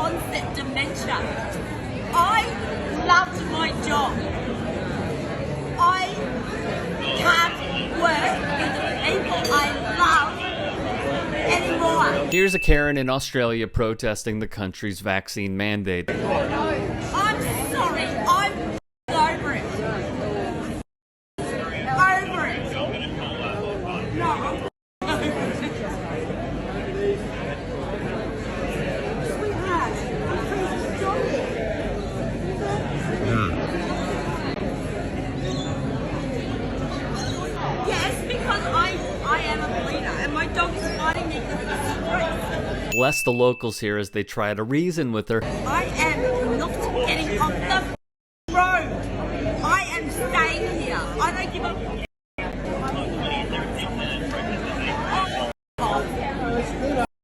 onset dementia. I loved my job. I can't work with the people I love anymore. Here's a Karen in Australia protesting the country's vaccine mandate. I'm sorry, I'm over it. Over it. No, I'm over it. Sweetheart, yes, because I am a bleeder and my dog is fighting me because of the streets. Bless the locals here as they try to reason with her. I am not getting off the road. I am staying here. I don't give a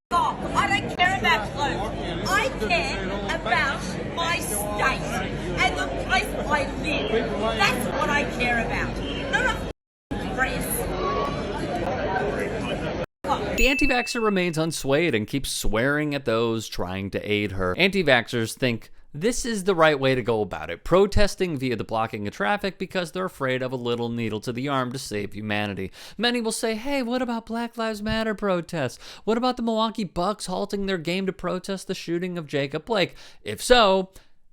stop. I don't care about clothes. I care about my state and the place I live. That's what I care about. Not a dress. The anti-vaxxer remains unswayed and keeps swearing at those trying to aid her. Anti-vaxxers think this is the right way to go about it, protesting via the blocking of traffic because they're afraid of a little needle to the arm to save humanity. Many will say, hey, what about Black Lives Matter protests? What about the Milwaukee Bucks halting their game to protest the shooting of Jacob Blake? If so,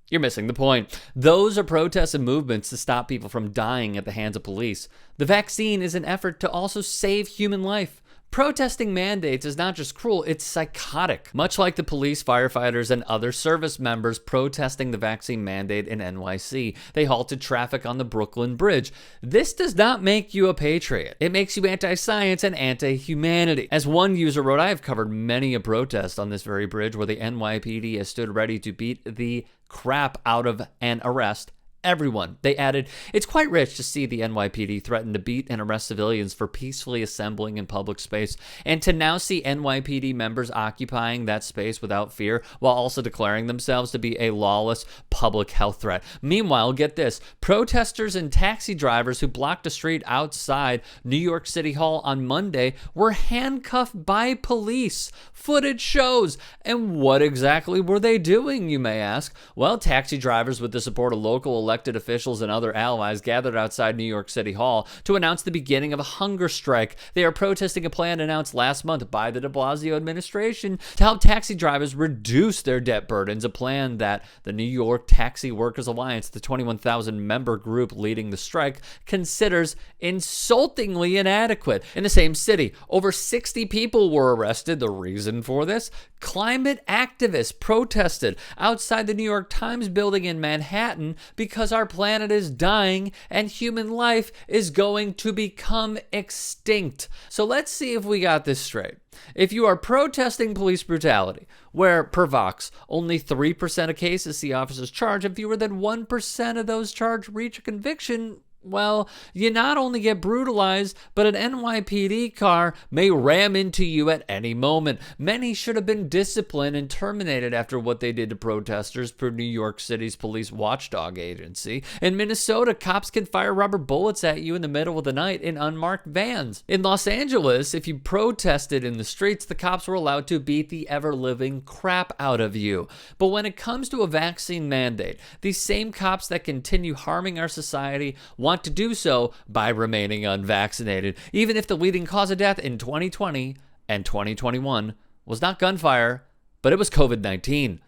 you're missing the point. Those are protests and movements to stop people from dying at the hands of police. The vaccine is an effort to also save human life. Protesting mandates is not just cruel, it's psychotic. Much like the police, firefighters, and other service members protesting the vaccine mandate in NYC, they halted traffic on the Brooklyn Bridge. This does not make you a patriot. It makes you anti-science and anti-humanity. As one user wrote, I have covered many a protest on this very bridge where the NYPD has stood ready to beat the crap out of an arrest everyone. They added, it's quite rich to see the NYPD threaten to beat and arrest civilians for peacefully assembling in public space, and to now see NYPD members occupying that space without fear while also declaring themselves to be a lawless public health threat. Meanwhile, get this, protesters and taxi drivers who blocked a street outside New York City Hall on Monday were handcuffed by police. Footage shows. And what exactly were they doing, you may ask? Well, taxi drivers with the support of local elected officials and other allies gathered outside New York City Hall to announce the beginning of a hunger strike. They are protesting a plan announced last month by the de Blasio administration to help taxi drivers reduce their debt burdens, a plan that the New York Taxi Workers Alliance, the 21,000 member group leading the strike, considers insultingly inadequate. In the same city, over 60 people were arrested. The reason for this? Climate activists protested outside the New York Times building in Manhattan because our planet is dying and human life is going to become extinct. So let's see if we got this straight. If you are protesting police brutality, where per Vox, only 3% of cases see officers charged and fewer than 1% of those charged reach a conviction, well, you not only get brutalized, but an NYPD car may ram into you at any moment. Many should have been disciplined and terminated after what they did to protesters per New York City's police watchdog agency. In Minnesota, cops can fire rubber bullets at you in the middle of the night in unmarked vans. In Los Angeles, if you protested in the streets, the cops were allowed to beat the ever-living crap out of you. But when it comes to a vaccine mandate, these same cops that continue harming our society want to do so by remaining unvaccinated, even if the leading cause of death in 2020 and 2021 was not gunfire, but it was COVID-19.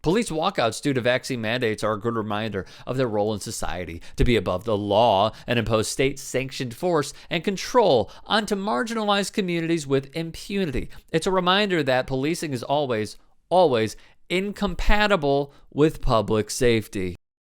Police walkouts due to vaccine mandates are a good reminder of their role in society to be above the law and impose state-sanctioned force and control onto marginalized communities with impunity. It's a reminder that policing is always incompatible with public safety.